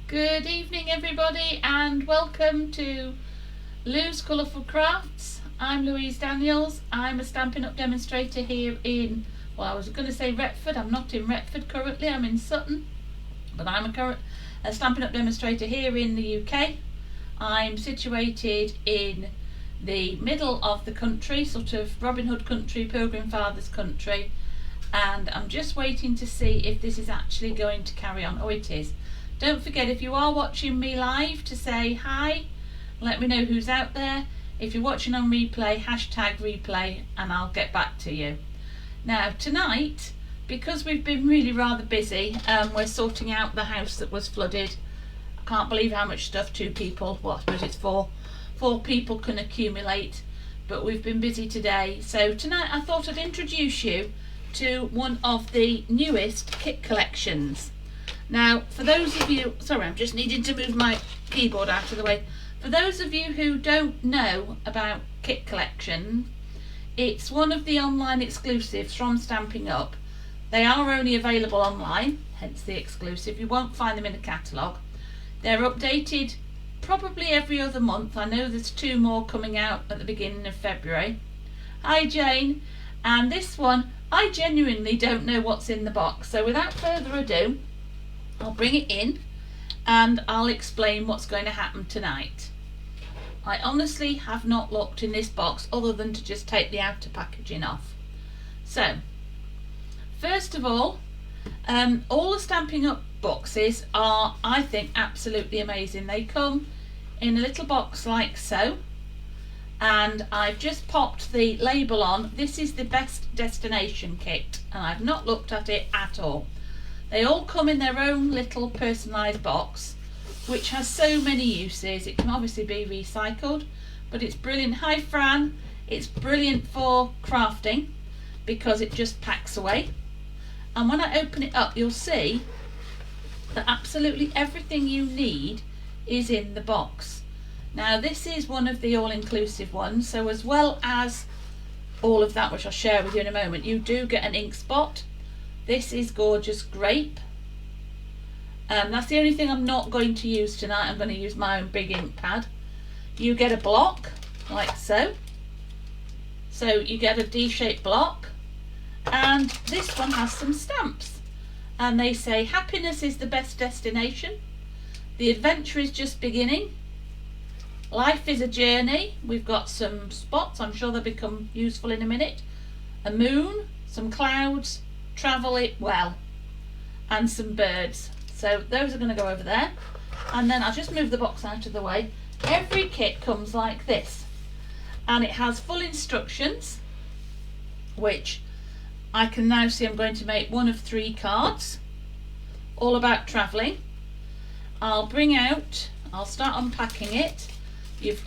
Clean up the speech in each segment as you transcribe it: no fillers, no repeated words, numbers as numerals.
Good evening everybody and welcome to Lou's Colourful Crafts. I'm Louise Daniels. I'm a Stampin' Up demonstrator here in, well, I was going to say Retford. I'm not in Retford currently, I'm in Sutton, but I'm a Stampin' Up demonstrator here in the UK. I'm situated in the middle of the country, sort of Robin Hood country, Pilgrim Fathers country, and I'm just waiting to see if this is actually going to carry on. Oh, it is. Don't forget, if you are watching me live, to say hi, let me know who's out there. If you're watching on replay, hashtag replay and I'll get back to you. Now tonight, because we've been really rather busy, we're sorting out the house that was flooded. I can't believe how much stuff two people, well I suppose it's four people can accumulate, but we've been busy today. So tonight I thought I'd introduce you to one of the newest kit collections. Now, for those of you, sorry, I'm just needing to move my keyboard out of the way. For those of you who don't know about kit collection, it's one of the online exclusives from Stampin' Up. They are only available online, hence the exclusive. You won't find them in the catalogue. They're updated probably every other month. I know there's 2 more coming out at the beginning of February. Hi Jane. And this one, I genuinely don't know what's in the box. So without further ado, I'll bring it in and I'll explain what's going to happen tonight. I honestly have not looked in this box other than to just take the outer packaging off. So, first of all the Stampin' Up boxes are, I think, absolutely amazing. They come in a little box like so, and I've just popped the label on. This is the Best Destination kit, and I've not looked at it at all. They all come in their own little personalised box, which has so many uses. It can obviously be recycled, but it's brilliant. Hi Fran, it's brilliant for crafting because it just packs away. And when I open it up, you'll see that absolutely everything you need is in the box. Now this is one of the all-inclusive ones, so as well as all of that, which I'll share with you in a moment, you do get an ink spot. This is gorgeous grape. That's the only thing I'm not going to use tonight. I'm going to use my own big ink pad. You get a block like so. So you get a D-shaped block, and this one has some stamps, and they say happiness is the best destination, the adventure is just beginning, life is a journey. We've got some spots, I'm sure they'll become useful in a minute, a moon, some clouds, travel it well, and some birds. So those are going to go over there, and then I'll just move the box out of the way. Every kit comes like this, and it has full instructions, which I can now see I'm going to make one of 3 cards all about travelling. I'll start unpacking it.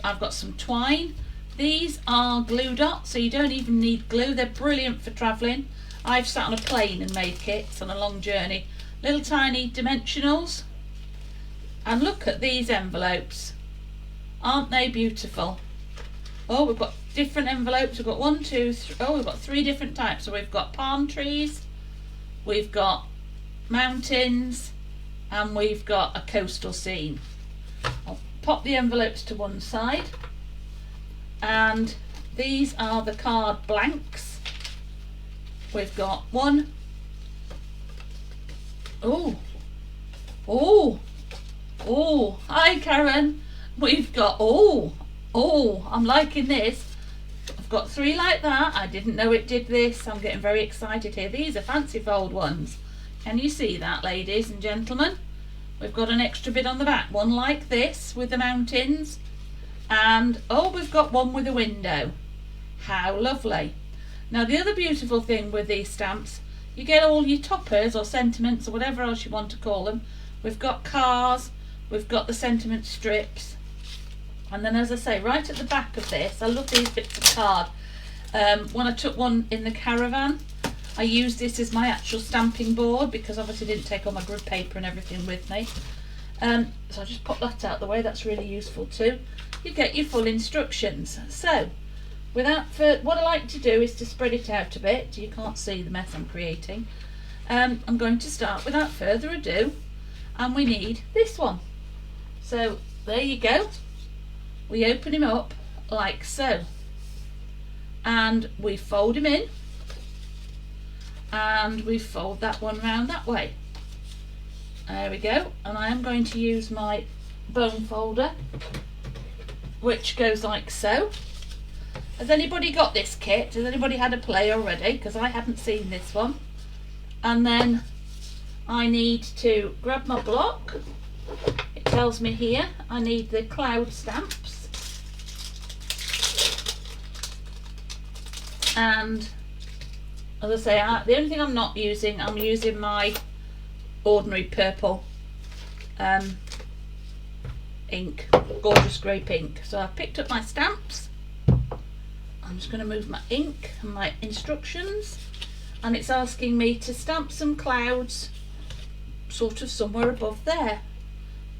I've got some twine. These are glue dots, so you don't even need glue. They're brilliant for travelling. I've sat on a plane and made kits on a long journey. Little tiny dimensionals. And look at these envelopes. Aren't they beautiful? Oh, we've got different envelopes. We've got 1, 2, 3. Oh, we've got 3 different types. So we've got palm trees, we've got mountains, and we've got a coastal scene. I'll pop the envelopes to one side. And these are the card blanks. We've got one. Oh, hi Karen. We've got, I'm liking this. I've got 3 like that. I didn't know it did this. I'm getting very excited here. These are fancy fold ones. Can you see that, ladies and gentlemen? We've got an extra bit on the back. One like this with the mountains. And, we've got one with a window. How lovely. Now the other beautiful thing with these stamps, you get all your toppers or sentiments or whatever else you want to call them. We've got cars, we've got the sentiment strips, and then, as I say, right at the back of this, I love these bits of card. When I took one in the caravan, I used this as my actual stamping board because obviously I didn't take all my grid paper and everything with me. So I just pop that out the way. That's really useful too. You get your full instructions. So what I like to do is to spread it out a bit. You can't see the mess I'm creating. I'm going to start without further ado, and we need this one. So there you go. We open him up like so, and we fold him in, and we fold that one round that way. There we go. And I am going to use my bone folder, which goes like so. Has anybody got this kit? Has anybody had a play already? Because I haven't seen this one. And then I need to grab my block. It tells me here I need the cloud stamps. And as I say, the only thing I'm not using, I'm using my ordinary purple ink, gorgeous grape ink. So I've picked up my stamps. I'm just going to move my ink and my instructions, and it's asking me to stamp some clouds sort of somewhere above there.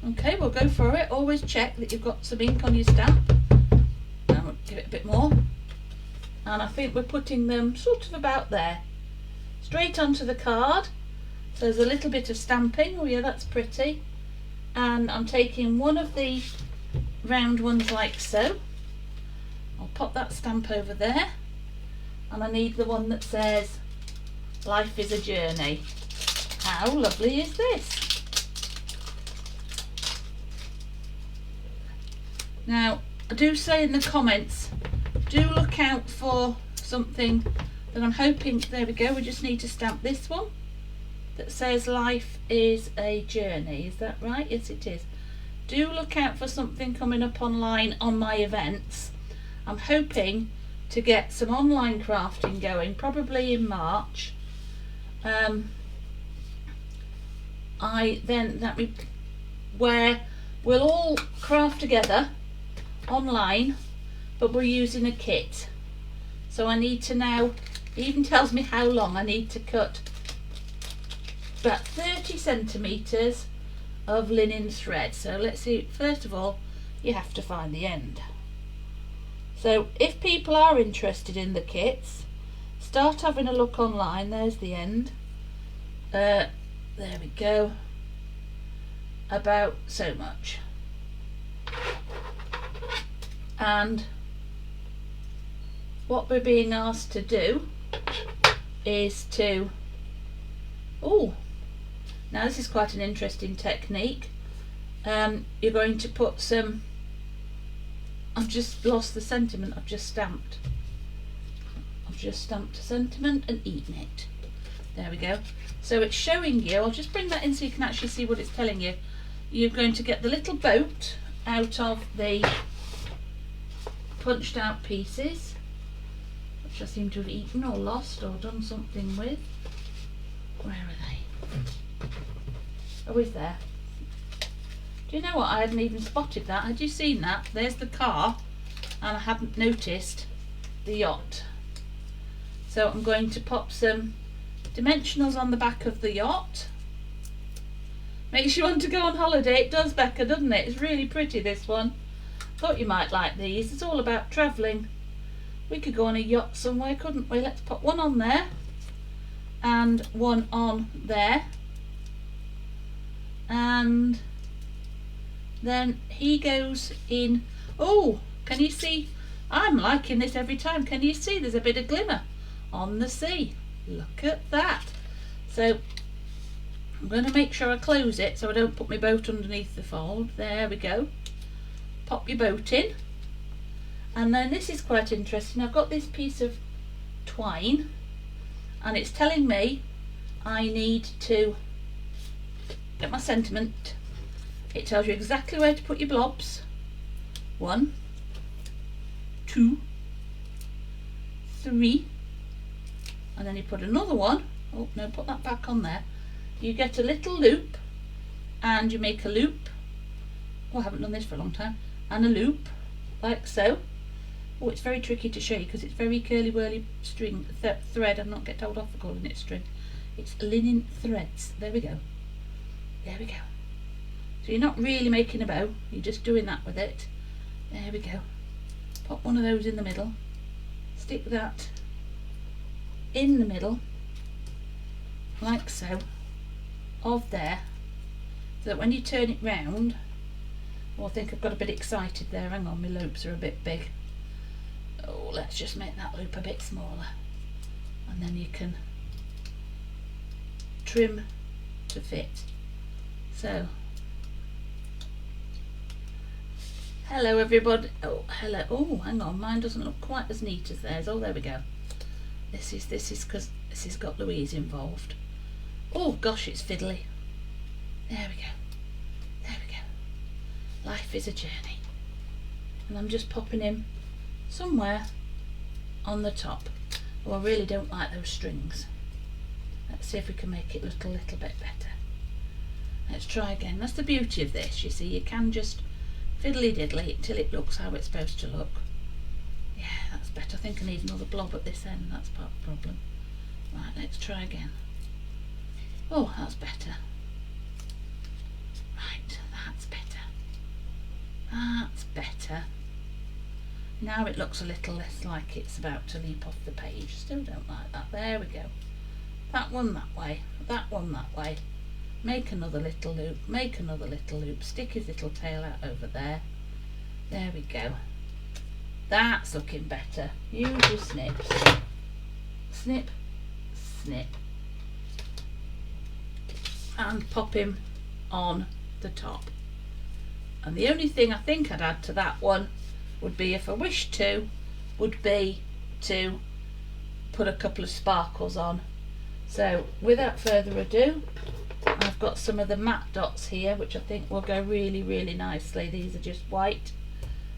Okay, we'll go for it. Always check that you've got some ink on your stamp. Now we'll give it a bit more, and I think we're putting them sort of about there, straight onto the card. So there's a little bit of stamping. Oh yeah, that's pretty. And I'm taking one of the round ones like so. I'll pop that stamp over there, and I need the one that says life is a journey. How lovely is this? Now I do say in the comments, do look out for something that I'm hoping, there we go, we just need to stamp this one that says life is a journey. Is that right? Yes it is. Do look out for something coming up online on my events. I'm hoping to get some online crafting going, probably in March. Where we'll all craft together online, but we're using a kit. So I need to now, it even tells me how long I need to cut. About 30 centimetres of linen thread. So let's see, first of all you have to find the end. So if people are interested in the kits, start having a look online. There's the end. There we go. About so much. And what we're being asked to do is to, now this is quite an interesting technique. You're going to put some, I've just lost the sentiment, I've just stamped a sentiment and eaten it. There we go. So it's showing you, I'll just bring that in so you can actually see what it's telling you. You're going to get the little boat out of the punched out pieces, which I seem to have eaten or lost or done something with. Where are they? Oh, is there? Do you know what? I hadn't even spotted that. Had you seen that? There's the car, and I hadn't noticed the yacht. So I'm going to pop some dimensionals on the back of the yacht. Makes you want to go on holiday. It does, Becca, doesn't it? It's really pretty, this one. Thought you might like these. It's all about travelling. We could go on a yacht somewhere, couldn't we? Let's put one on there and one on there, and then he goes in. Oh, can you see? I'm liking this every time. Can you see there's a bit of glimmer on the sea? Look at that. So I'm going to make sure I close it so I don't put my boat underneath the fold. There we go. Pop your boat in. And then this is quite interesting. I've got this piece of twine, and it's telling me I need to get my sentiment. It tells you exactly where to put your blobs. 1, 2, 3, and then you put another one. Oh no, put that back on there. You get a little loop, and you make a loop. Oh, I haven't done this for a long time. And a loop, like so. Oh, it's very tricky to show you because it's very curly whirly string thread. I'm not get told off for calling it string. It's linen threads. There we go. There we go. So you're not really making a bow, you're just doing that with it. There we go. Pop one of those in the middle. Stick that in the middle, like so, of there, so that when you turn it round, Oh, I think I've got a bit excited there. Hang on, my loops are a bit big. Oh, let's just make that loop a bit smaller. And then you can trim to fit. So, hello everybody. Oh, hello. Oh, hang on, mine doesn't look quite as neat as theirs. Oh, there we go. This is because this has got Louise involved. Oh gosh, it's fiddly. There we go. There we go. Life is a journey. And I'm just popping him somewhere on the top. Oh, I really don't like those strings. Let's see if we can make it look a little bit better. Let's try again. That's the beauty of this, you see. You can just fiddly diddly until it looks how it's supposed to look. Yeah, that's better. I think I need another blob at this end. That's part of the problem. Right, let's try again. Oh, that's better. Right, that's better. That's better. Now it looks a little less like it's about to leap off the page. Still don't like that. There we go. That one that way. That one that way. Make another little loop. Make another little loop. Stick his little tail out over there. There we go. That's looking better. Use your snips. Snip, snip. And pop him on the top. And the only thing I think I'd add to that one would be, if I wished to, would be to put a couple of sparkles on. So without further ado, I've got some of the matte dots here, which I think will go really, really nicely. These are just white,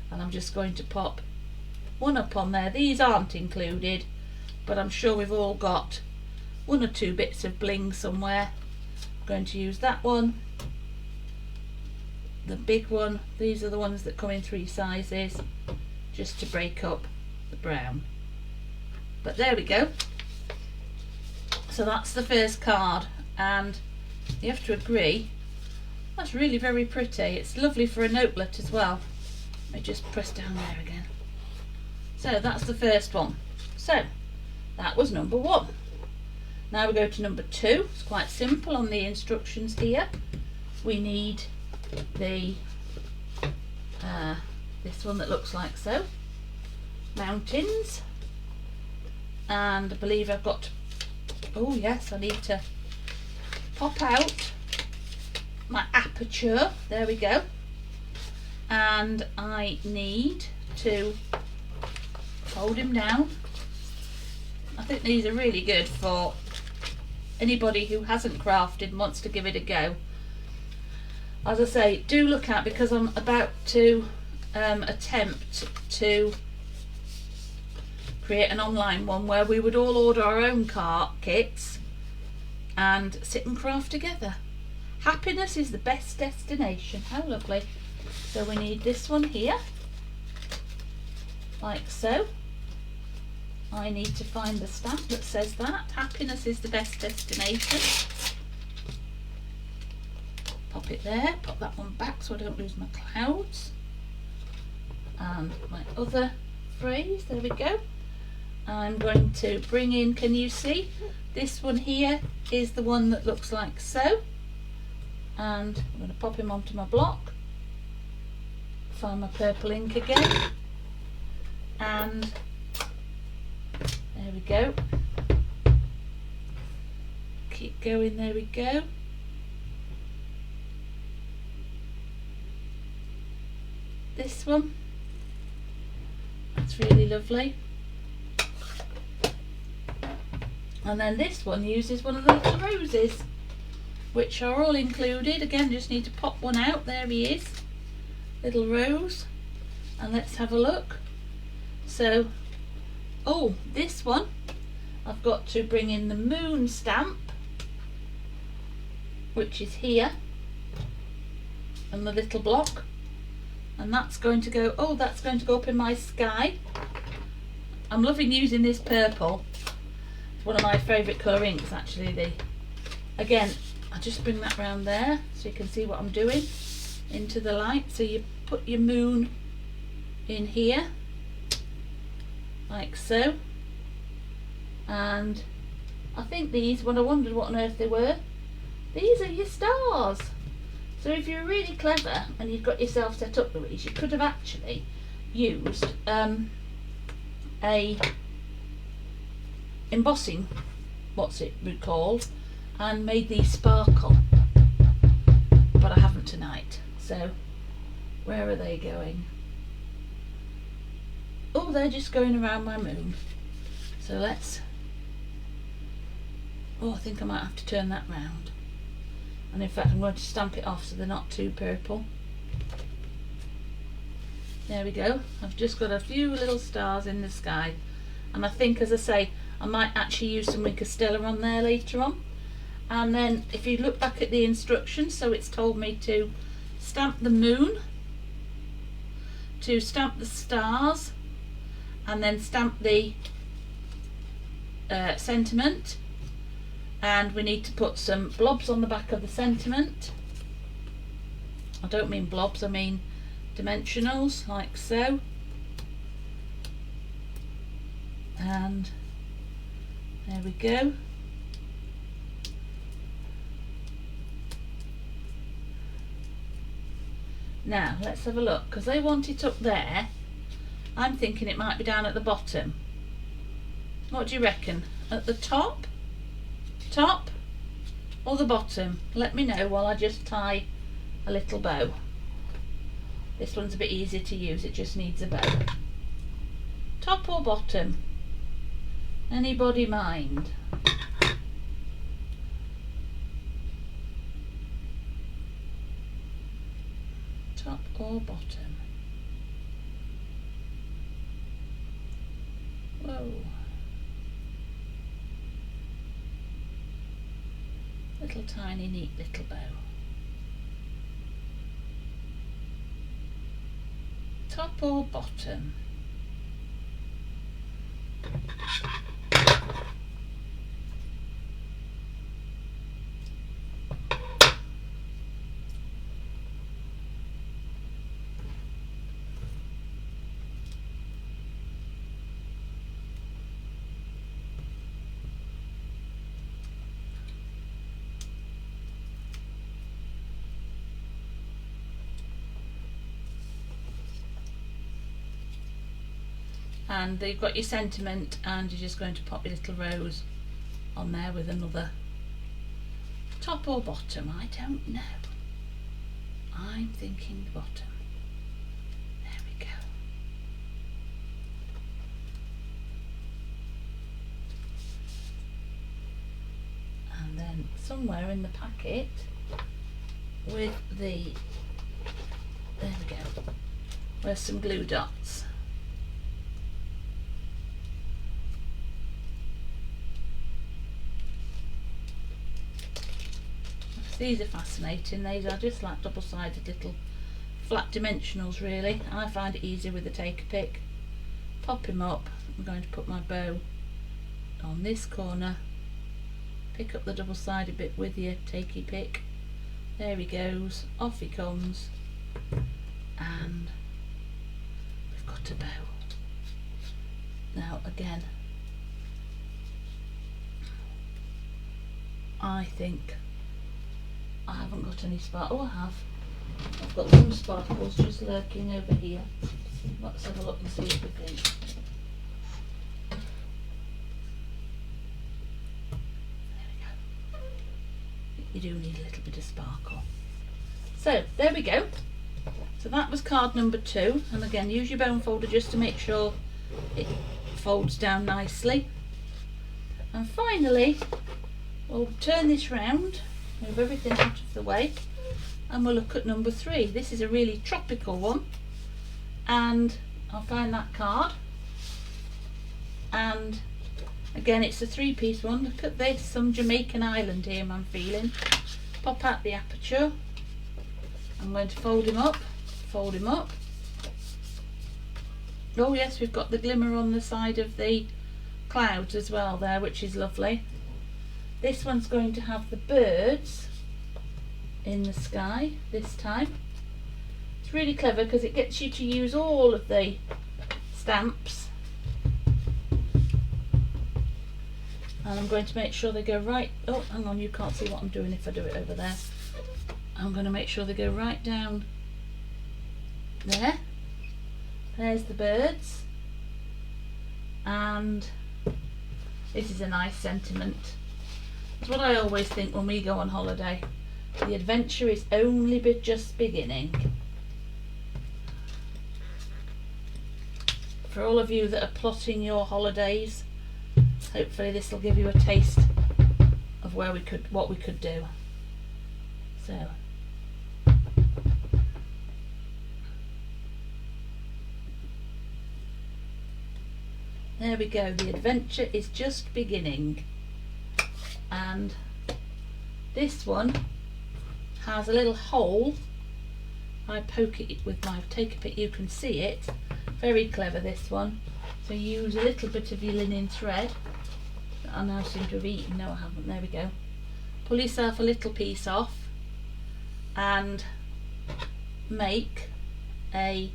and I'm just going to pop one up on there. These aren't included, but I'm sure we've all got one or two bits of bling somewhere. I'm going to use that one, the big one. These are the ones that come in 3 sizes, just to break up the brown. But there we go. So that's the first card, and you have to agree, that's really very pretty. It's lovely for a notelet as well. Let me just press down there again. So that's the first one. So that was number 1. Now we go to number 2. It's quite simple on the instructions here. We need the this one that looks like so, mountains, and I believe I've got, oh yes, I need to pop out my aperture. There we go. And I need to hold him down. I think these are really good for anybody who hasn't crafted and wants to give it a go. As I say, do look out, because I'm about to attempt to create an online one where we would all order our own cart kits and sit and craft together. Happiness is the best destination. How lovely. So we need this one here, like so. I need to find the stamp that says that. Happiness is the best destination. Pop it there, pop that one back so I don't lose my clouds. And my other phrase, there we go. I'm going to bring in, can you see? This one here is the one that looks like so. And I'm going to pop him onto my block. Find my purple ink again. And there we go. Keep going, there we go. This one, that's really lovely. And then this one uses one of the little roses, which are all included. Again, just need to pop one out. There he is, little rose. And let's have a look. So, oh, this one, I've got to bring in the moon stamp, which is here, and the little block. And that's going to go, oh, that's going to go up in my sky. I'm loving using this purple. It's one of my favourite colour inks, actually. Again, I just bring that round there so you can see what I'm doing into the light. So you put your moon in here, like so. And I think these, when I wondered what on earth they were, these are your stars. So if you're really clever and you've got yourself set up, Louise, you could have actually used a embossing, what's it called, and made these sparkle, but I haven't tonight. So where are they going? Oh, they're just going around my moon. So let's, oh, I think I might have to turn that round, and in fact I'm going to stamp it off so they're not too purple. There we go. I've just got a few little stars in the sky, and I think, as I say, I might actually use some Wink of Stella on there later on. And then if you look back at the instructions, so it's told me to stamp the moon, to stamp the stars, and then stamp the sentiment, and we need to put some blobs on the back of the sentiment. I don't mean blobs, I mean dimensionals, like so. And there we go. Now let's have a look, because they want it up there. I'm thinking it might be down at the bottom. What do you reckon? At the top? Top or the bottom? Let me know while I just tie a little bow. This one's a bit easier to use, it just needs a bow. Top or bottom? Anybody mind? Top or bottom? Whoa. Little tiny neat little bow. Top or bottom? And you've got your sentiment, and you're just going to pop your little rose on there with another. Top or bottom? I don't know. I'm thinking the bottom. There we go. And then somewhere in the packet with the, there we go, where's some glue dots. These are fascinating. These are just like double-sided little flat dimensionals, really. I find it easier with the take a pick. Pop him up. I'm going to put my bow on this corner. Pick up the double-sided bit with your takey pick. There he goes. Off he comes. And we've got a bow. Now again, I think I haven't got any sparkles. Oh, I have. I've got some sparkles just lurking over here. Let's have a look and see what we think. There we go. You do need a little bit of sparkle. So there we go. So that was card number 2. And again, use your bone folder just to make sure it folds down nicely. And finally, we'll turn this round. Move everything out of the way, and we'll look at number 3. This is a really tropical one, and I'll find that card. And again, it's a 3-piece one. Look at this, some Jamaican island here I'm feeling. Pop out the aperture. I'm going to fold him up, fold him up. Oh yes, we've got the glimmer on the side of the clouds as well there, which is lovely. This one's going to have the birds in the sky this time. It's really clever because it gets you to use all of the stamps. And I'm going to make sure they go right. Oh, hang on, you can't see what I'm doing if I do it over there. I'm going to make sure they go right down there. There's the birds, and this is a nice sentiment. It's what I always think when we go on holiday. The adventure is only just beginning. For all of you that are plotting your holidays, hopefully this will give you a taste of what we could do. So there we go, the adventure is just beginning. And this one has a little hole. I poke it with my take a pic, you can see it. Very clever, this one. So use a little bit of your linen thread that I now seem to have eaten. No, I haven't. There we go. Pull yourself a little piece off and make a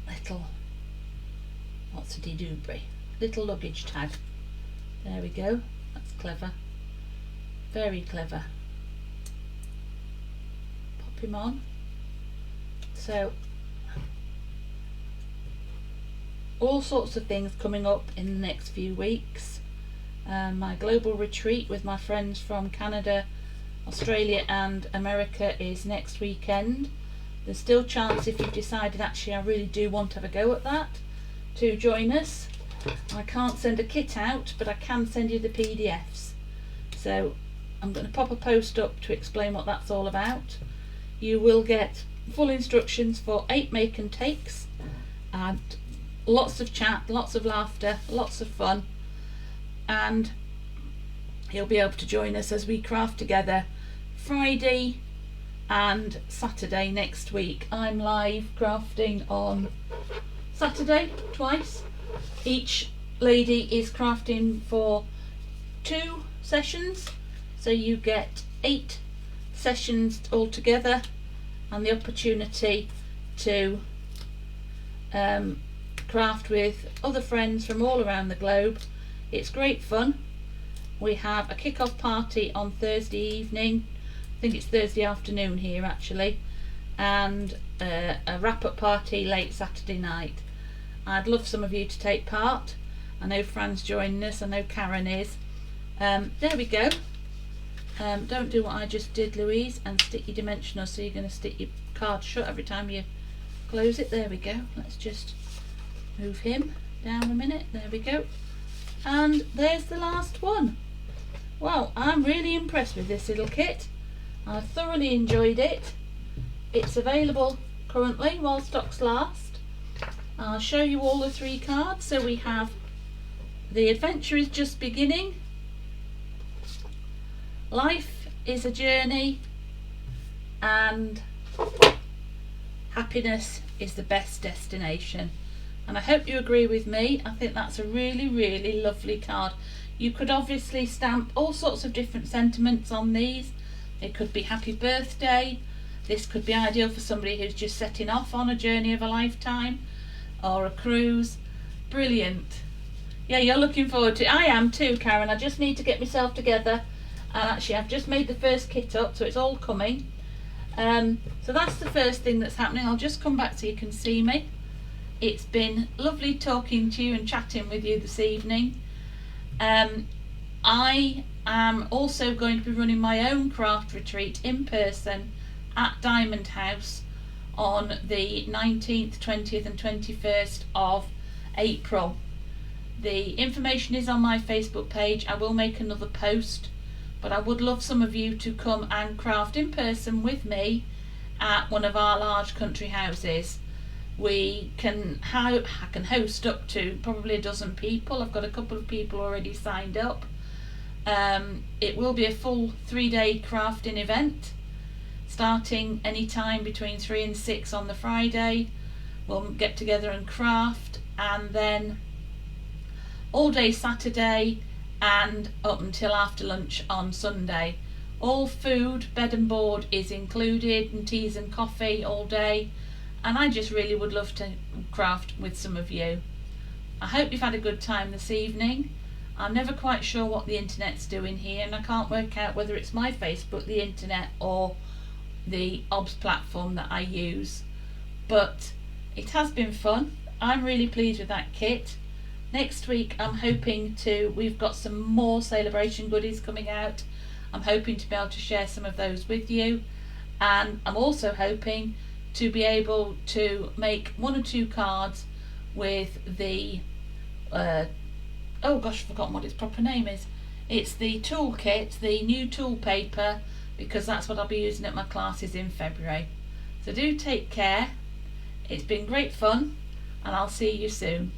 little, what's a doobry? Little luggage tag. There we go. That's clever. Very clever. Pop him on. So all sorts of things coming up in the next few weeks. My global retreat with my friends from Canada, Australia and America is next weekend. There's still chance, if you've decided actually I really do want to have a go at that, to join us. I can't send a kit out, but I can send you the PDFs. So I'm going to pop a post up to explain what that's all about. You will get full instructions for 8 make and takes, and lots of chat, lots of laughter, lots of fun, and you'll be able to join us as we craft together Friday and Saturday next week. I'm live crafting on Saturday twice. Each lady is crafting for 2 sessions, so you get 8 sessions altogether, and the opportunity to craft with other friends from all around the globe. It's great fun. We have a kick-off party on Thursday evening, I think it's Thursday afternoon here actually, and a wrap-up party late Saturday night. I'd love some of you to take part. I know Fran's joining us, I know Karen is. There we go. Don't do what I just did, Louise, and stick your dimensional, so you're going to stick your card shut every time you close it. There we go. Let's just move him down a minute. There we go. And there's the last one. Well, I'm really impressed with this little kit. I thoroughly enjoyed it. It's available currently while stocks last. I'll show you all the 3 cards. So we have the adventure is just beginning, life is a journey, and happiness is the best destination. And I hope you agree with me. I think that's a really, really lovely card. You could obviously stamp all sorts of different sentiments on these. It could be happy birthday. This could be ideal for somebody who's just setting off on a journey of a lifetime or a cruise. Brilliant. Yeah, you're looking forward to it. I am too, Karen. I just need to get myself together. And actually I've just made the first kit up, so it's all coming. So that's the first thing that's happening. I'll just come back so you can see me. It's been lovely talking to you and chatting with you this evening. I am also going to be running my own craft retreat in person at Diamond House on the 19th, 20th and 21st of April. The information is on my Facebook page. I will make another post, but I would love some of you to come and craft in person with me at one of our large country houses. I can host up to probably a dozen people. I've got a couple of people already signed up. It will be a full 3-day crafting event, starting any time between 3 and 6 on the Friday. We'll get together and craft, and then all day Saturday and up until after lunch on Sunday. All food, bed and board is included, and teas and coffee all day. And I just really would love to craft with some of you. I hope you've had a good time this evening. I'm never quite sure what the internet's doing here, and I can't work out whether it's my Facebook, the internet, or the OBS platform that I use. But it has been fun. I'm really pleased with that kit. Next week I'm hoping we've got some more celebration goodies coming out. I'm hoping to be able to share some of those with you, and I'm also hoping to be able to make 1 or 2 cards with the oh gosh, I've forgotten what its proper name is. It's the toolkit, the new tool paper, because that's what I'll be using at my classes in February. So do take care. It's been great fun, and I'll see you soon.